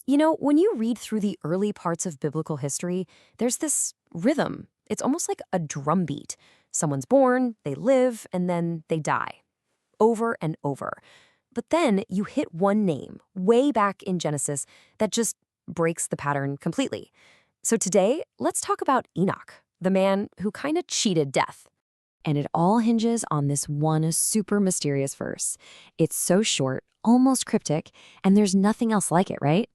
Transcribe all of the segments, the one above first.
You know, when you read through the early parts of biblical history, there's this rhythm. It's almost like a drum beat. Someone's born, they live, and then they die, over and over. But then you hit one name, way back in Genesis, that just breaks the pattern completely. So today, let's talk about Enoch, the man who kind of cheated death. And it all hinges on this one super mysterious verse. It's so short, almost cryptic, and there's nothing else like it, right?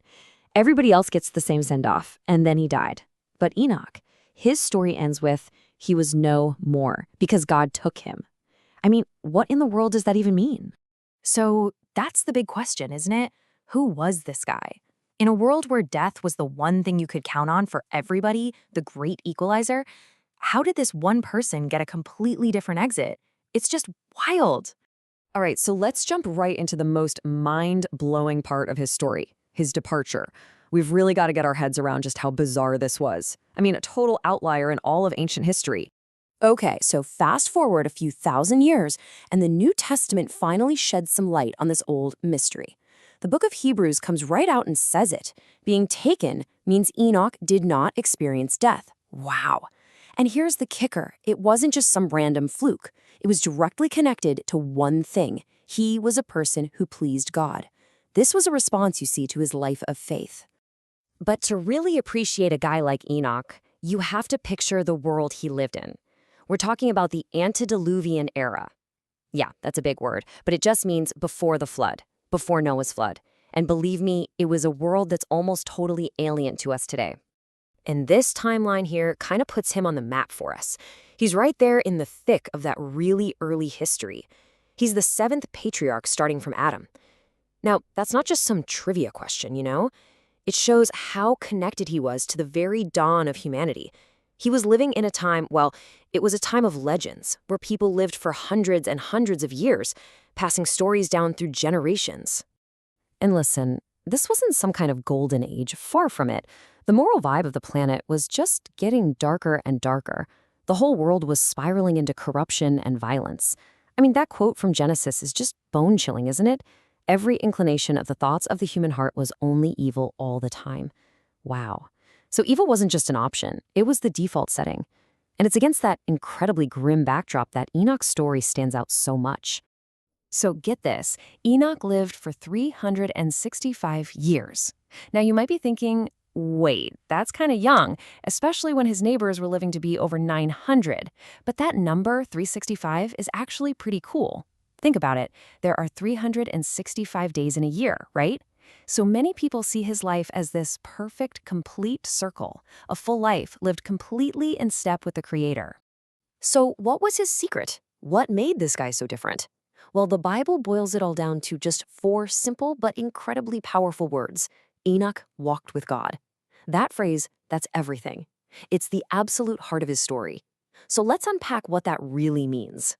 Everybody else gets the same send-off, and then he died. But Enoch, his story ends with, he was no more, because God took him. I mean, what in the world does that even mean? So that's the big question, isn't it? Who was this guy? In a world where death was the one thing you could count on for everybody, the great equalizer, how did this one person get a completely different exit? It's just wild. All right, so let's jump right into the most mind-blowing part of his story, his departure. We've really got to get our heads around just how bizarre this was. I mean, a total outlier in all of ancient history. Okay, so fast forward a few thousand years, and the New Testament finally sheds some light on this old mystery. The book of Hebrews comes right out and says it. Being taken means Enoch did not experience death. Wow. And here's the kicker. It wasn't just some random fluke. It was directly connected to one thing. He was a person who pleased God. This was a response, you see, to his life of faith. But to really appreciate a guy like Enoch, you have to picture the world he lived in. We're talking about the antediluvian era. Yeah, that's a big word, but it just means before the flood, before Noah's flood. And believe me, it was a world that's almost totally alien to us today. And this timeline here kind of puts him on the map for us. He's right there in the thick of that really early history. He's the seventh patriarch starting from Adam. Now, that's not just some trivia question, you know? It shows how connected he was to the very dawn of humanity. He was living in a time, well, it was a time of legends, where people lived for hundreds and hundreds of years, passing stories down through generations. And listen, this wasn't some kind of golden age, far from it. The moral vibe of the planet was just getting darker and darker. The whole world was spiraling into corruption and violence. I mean, that quote from Genesis is just bone-chilling, isn't it? Every inclination of the thoughts of the human heart was only evil all the time. Wow. So evil wasn't just an option, it was the default setting. And it's against that incredibly grim backdrop that Enoch's story stands out so much. So get this, Enoch lived for 365 years. Now you might be thinking, wait, that's kind of young, especially when his neighbors were living to be over 900. But that number, 365, is actually pretty cool. Think about it, there are 365 days in a year, right? So many people see his life as this perfect, complete circle, a full life lived completely in step with the Creator. So what was his secret? What made this guy so different? Well, the Bible boils it all down to just 4 simple but incredibly powerful words. Enoch walked with God. That phrase, that's everything. It's the absolute heart of his story. So let's unpack what that really means.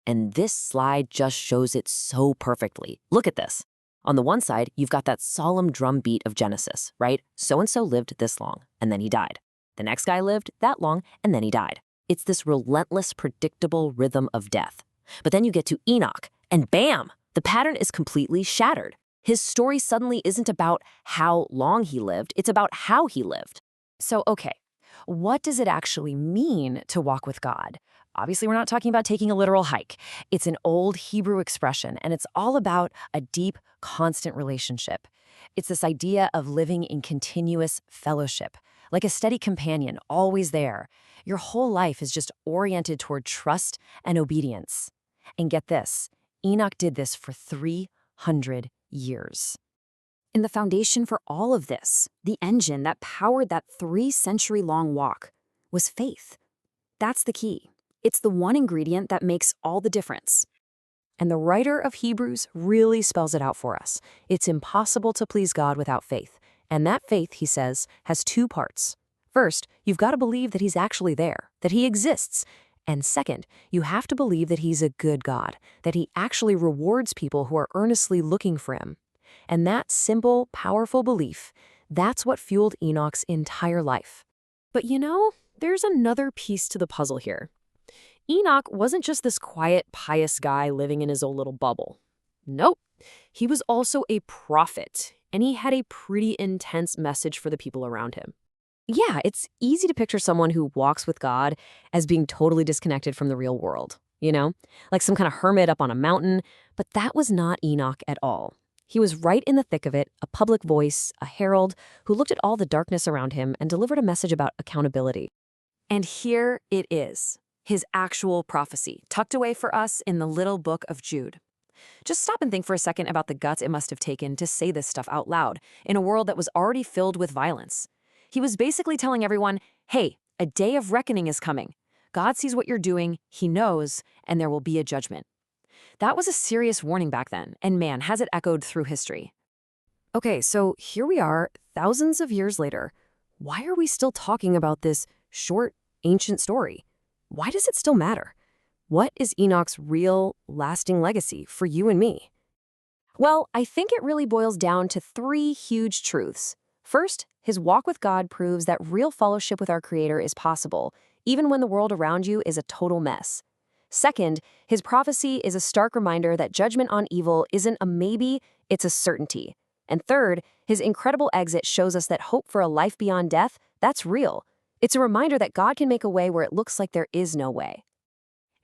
And this slide just shows it so perfectly. Look at this. On the one side, you've got that solemn drum beat of Genesis, right? So-and-so lived this long, and then he died. The next guy lived that long, and then he died. It's this relentless, predictable rhythm of death. But then you get to Enoch, and bam! The pattern is completely shattered. His story suddenly isn't about how long he lived, it's about how he lived. So, okay, what does it actually mean to walk with God? Obviously, we're not talking about taking a literal hike. It's an old Hebrew expression, and it's all about a deep, constant relationship. It's this idea of living in continuous fellowship, like a steady companion, always there. Your whole life is just oriented toward trust and obedience. And get this, Enoch did this for 300 years. And the foundation for all of this, the engine that powered that 3-century-long walk, was faith. That's the key. It's the one ingredient that makes all the difference. And the writer of Hebrews really spells it out for us. It's impossible to please God without faith. And that faith, he says, has 2 parts. First, you've got to believe that he's actually there, that he exists. And second, you have to believe that he's a good God, that he actually rewards people who are earnestly looking for him. And that simple, powerful belief, that's what fueled Enoch's entire life. But you know, there's another piece to the puzzle here. Enoch wasn't just this quiet, pious guy living in his own little bubble. Nope. He was also a prophet, and he had a pretty intense message for the people around him. Yeah, it's easy to picture someone who walks with God as being totally disconnected from the real world, like some kind of hermit up on a mountain, but that was not Enoch at all. He was right in the thick of it, a public voice, a herald who looked at all the darkness around him and delivered a message about accountability. And here it is, his actual prophecy, tucked away for us in the little book of Jude. Just stop and think for a second about the guts it must have taken to say this stuff out loud in a world that was already filled with violence. He was basically telling everyone, hey, a day of reckoning is coming. God sees what you're doing, he knows, and there will be a judgment. That was a serious warning back then, and man, has it echoed through history. Okay, so here we are, thousands of years later. Why are we still talking about this short, ancient story? Why does it still matter? What is Enoch's real, lasting legacy for you and me? Well, I think it really boils down to three huge truths. First, his walk with God proves that real fellowship with our Creator is possible, even when the world around you is a total mess. Second, his prophecy is a stark reminder that judgment on evil isn't a maybe, it's a certainty. And third, his incredible exit shows us that hope for a life beyond death, that's real. It's a reminder that God can make a way where it looks like there is no way.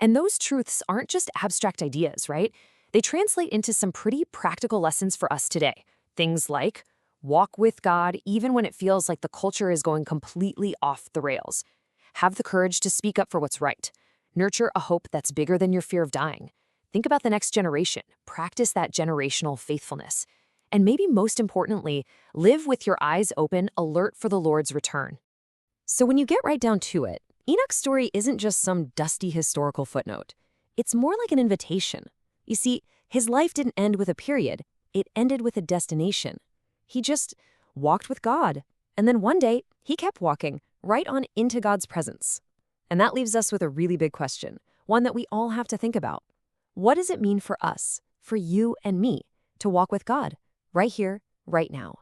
And those truths aren't just abstract ideas, right? They translate into some pretty practical lessons for us today. Things like, walk with God even when it feels like the culture is going completely off the rails. Have the courage to speak up for what's right. Nurture a hope that's bigger than your fear of dying. Think about the next generation. Practice that generational faithfulness. And maybe most importantly, live with your eyes open, alert for the Lord's return. So when you get right down to it, Enoch's story isn't just some dusty historical footnote. It's more like an invitation. You see, his life didn't end with a period. It ended with a destination. He just walked with God. And then one day, he kept walking right on into God's presence. And that leaves us with a really big question, one that we all have to think about. What does it mean for us, for you and me, to walk with God, right here, right now?